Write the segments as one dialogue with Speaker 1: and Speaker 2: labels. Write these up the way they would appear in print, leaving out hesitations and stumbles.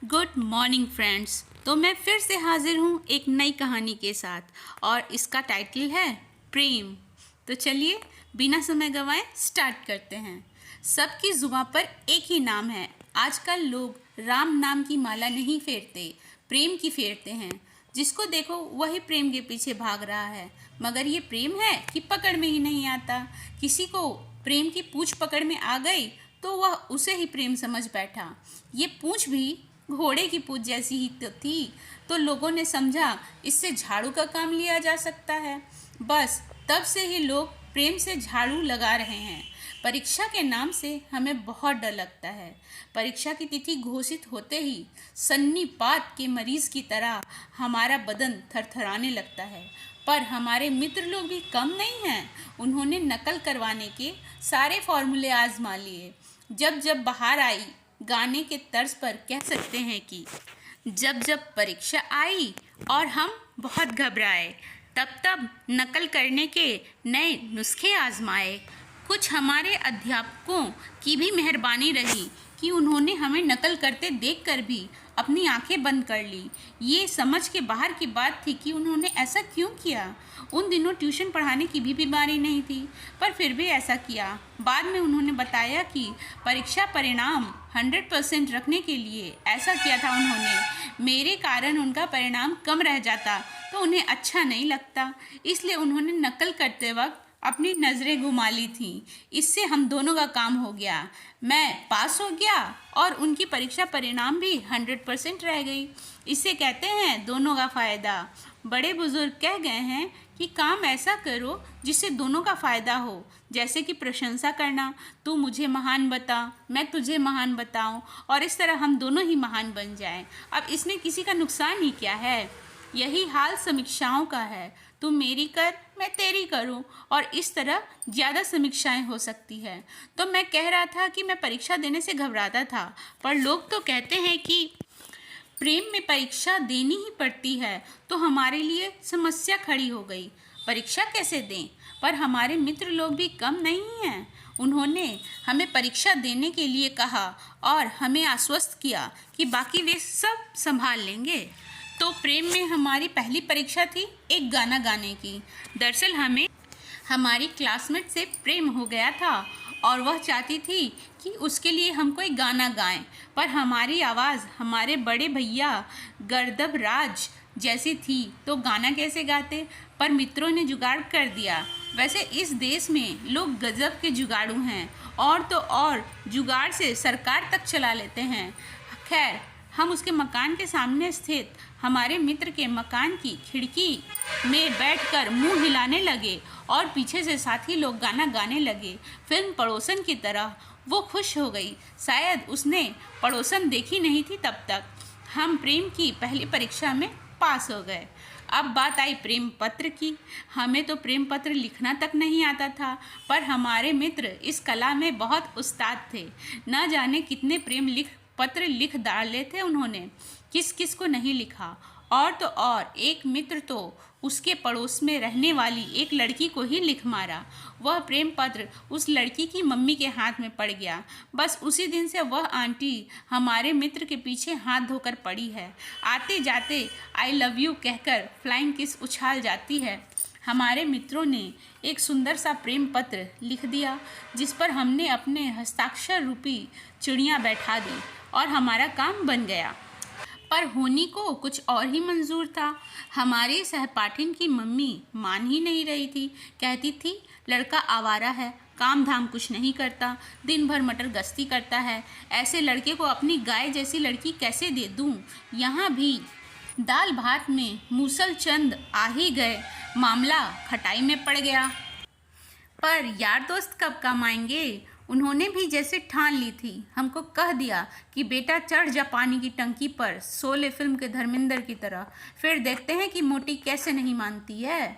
Speaker 1: Good morning friends. तो मैं फिर से हाजिर हूँ एक नई कहानी के साथ और इसका टाइटल है प्रेम। तो चलिए बिना समय गंवाए स्टार्ट करते हैं। सबकी जुबां पर एक ही नाम है। आजकल लोग राम नाम की माला नहीं फेरते, प्रेम की फेरते हैं। जिसको देखो वही प्रेम के पीछे भाग रहा है, मगर ये प्रेम है कि पकड़ में ही नहीं आता। किसी को प्रेम की पूंछ पकड़ में आ गई तो वह उसे ही प्रेम समझ बैठा। ये पूंछ भी घोड़े की पूंछ जैसी ही तो थी, तो लोगों ने समझा इससे झाड़ू का काम लिया जा सकता है। बस तब से ही लोग प्रेम से झाड़ू लगा रहे हैं। परीक्षा के नाम से हमें बहुत डर लगता है। परीक्षा की तिथि घोषित होते ही सन्नीपात के मरीज की तरह हमारा बदन थरथराने लगता है। पर हमारे मित्र लोग भी कम नहीं हैं। उन्होंने नकल करवाने के सारे फॉर्मूले आजमा लिए। जब जब बाहर आई, गाने के तर्ज पर कह सकते हैं कि जब जब परीक्षा आई और हम बहुत घबराए, तब तब नकल करने के नए नुस्खे आजमाए। कुछ हमारे अध्यापकों की भी मेहरबानी रही कि उन्होंने हमें नकल करते देखकर भी अपनी आंखें बंद कर ली। ये समझ के बाहर की बात थी कि उन्होंने ऐसा क्यों किया। उन दिनों ट्यूशन पढ़ाने की भी बीमारी नहीं थी, पर फिर भी ऐसा किया। बाद में उन्होंने बताया कि परीक्षा परिणाम 100% रखने के लिए ऐसा किया था उन्होंने। मेरे कारण उनका परिणाम कम रह जाता तो उन्हें अच्छा नहीं लगता, इसलिए उन्होंने नकल करते वक्त अपनी नज़रें घुमा ली थी। इससे हम दोनों का काम हो गया। मैं पास हो गया और उनकी परीक्षा परिणाम भी 100% रह गई। इससे कहते हैं दोनों का फ़ायदा। बड़े बुजुर्ग कह गए हैं कि काम ऐसा करो जिससे दोनों का फ़ायदा हो, जैसे कि प्रशंसा करना, तू मुझे महान बता, मैं तुझे महान बताऊं, और इस तरह हम दोनों ही महान बन जाएं। अब इसमें किसी का नुकसान ही क्या है। यही हाल समीक्षाओं का है। तुम मेरी कर, मैं तेरी करूं, और इस तरह ज़्यादा समीक्षाएं हो सकती है। तो मैं कह रहा था कि मैं परीक्षा देने से घबराता था, पर लोग तो कहते हैं कि प्रेम में परीक्षा देनी ही पड़ती है, तो हमारे लिए समस्या खड़ी हो गई। परीक्षा कैसे दें? पर हमारे मित्र लोग भी कम नहीं हैं। उन्होंने हमें परीक्षा देने के लिए कहा और हमें आश्वस्त किया कि बाकी वे सब संभाल लेंगे। तो प्रेम में हमारी पहली परीक्षा थी एक गाना गाने की। दरअसल हमें हमारी क्लासमेट से प्रेम हो गया था और वह चाहती थी कि उसके लिए हम कोई गाना गाएं, पर हमारी आवाज़ हमारे बड़े भैया गर्दभ राज जैसी थी, तो गाना कैसे गाते। पर मित्रों ने जुगाड़ कर दिया। वैसे इस देश में लोग गजब के जुगाड़ू हैं, और तो और जुगाड़ से सरकार तक चला लेते हैं। खैर, हम उसके मकान के सामने स्थित हमारे मित्र के मकान की खिड़की में बैठकर मुंह हिलाने लगे और पीछे से साथी लोग गाना गाने लगे, फिल्म पड़ोसन की तरह। वो खुश हो गई, शायद उसने पड़ोसन देखी नहीं थी तब तक। हम प्रेम की पहली परीक्षा में पास हो गए। अब बात आई प्रेम पत्र की। हमें तो प्रेम पत्र लिखना तक नहीं आता था, पर हमारे मित्र इस कला में बहुत उस्ताद थे। न जाने कितने प्रेम पत्र लिख डाले थे उन्होंने, किस किस को नहीं लिखा। और तो और एक मित्र तो उसके पड़ोस में रहने वाली एक लड़की को ही लिख मारा। वह प्रेम पत्र उस लड़की की मम्मी के हाथ में पड़ गया। बस उसी दिन से वह आंटी हमारे मित्र के पीछे हाथ धोकर पड़ी है। आते जाते आई लव यू कहकर फ्लाइंग किस उछाल जाती है। हमारे मित्रों ने एक सुंदर सा प्रेम पत्र लिख दिया, जिस पर हमने अपने हस्ताक्षर रूपी चिड़िया बैठा दी और हमारा काम बन गया। पर होनी को कुछ और ही मंजूर था। हमारी सहपाठिन की मम्मी मान ही नहीं रही थी। कहती थी लड़का आवारा है, काम धाम कुछ नहीं करता, दिन भर मटर गश्ती करता है। ऐसे लड़के को अपनी गाय जैसी लड़की कैसे दे दूं। यहाँ भी दाल भात में मूसल चंद आ ही गए, मामला खटाई में पड़ गया। पर यार दोस्त कब काम आएंगे। उन्होंने भी जैसे ठान ली थी, हमको कह दिया कि बेटा चढ़ जा पानी की टंकी पर, शोले फिल्म के धर्मेंद्र की तरह, फिर देखते हैं कि मोटी कैसे नहीं मानती है।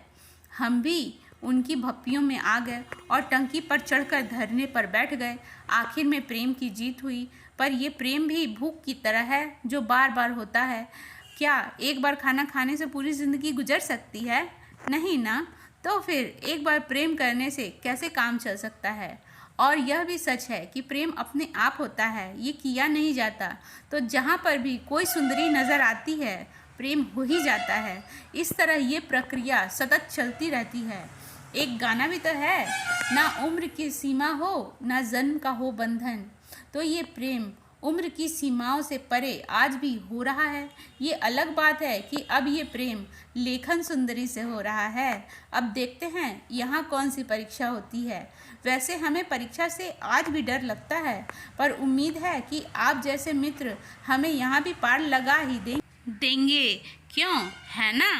Speaker 1: हम भी उनकी भप्पियों में आ गए और टंकी पर चढ़कर धरने पर बैठ गए। आखिर में प्रेम की जीत हुई। पर यह प्रेम भी भूख की तरह है जो बार बार होता है। क्या एक बार खाना खाने से पूरी ज़िंदगी गुजर सकती है? नहीं ना। तो फिर एक बार प्रेम करने से कैसे काम चल सकता है। और यह भी सच है कि प्रेम अपने आप होता है, ये किया नहीं जाता। तो जहाँ पर भी कोई सुंदरी नज़र आती है, प्रेम हो ही जाता है। इस तरह ये प्रक्रिया सतत चलती रहती है। एक गाना भी तो है, ना उम्र की सीमा हो, ना जन्म का हो बंधन। तो ये प्रेम उम्र की सीमाओं से परे आज भी हो रहा है। ये अलग बात है कि अब ये प्रेम लेखन सुंदरी से हो रहा है। अब देखते हैं यहाँ कौन सी परीक्षा होती है। वैसे हमें परीक्षा से आज भी डर लगता है, पर उम्मीद है कि आप जैसे मित्र हमें यहाँ भी पार लगा ही देंगे। क्यों, है ना?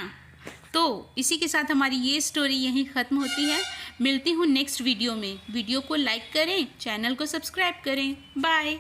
Speaker 1: तो इसी के साथ हमारी ये स्टोरी यहीं ख़त्म होती है। मिलती हूँ नेक्स्ट वीडियो में। वीडियो को लाइक करें, चैनल को सब्सक्राइब करें। बाय।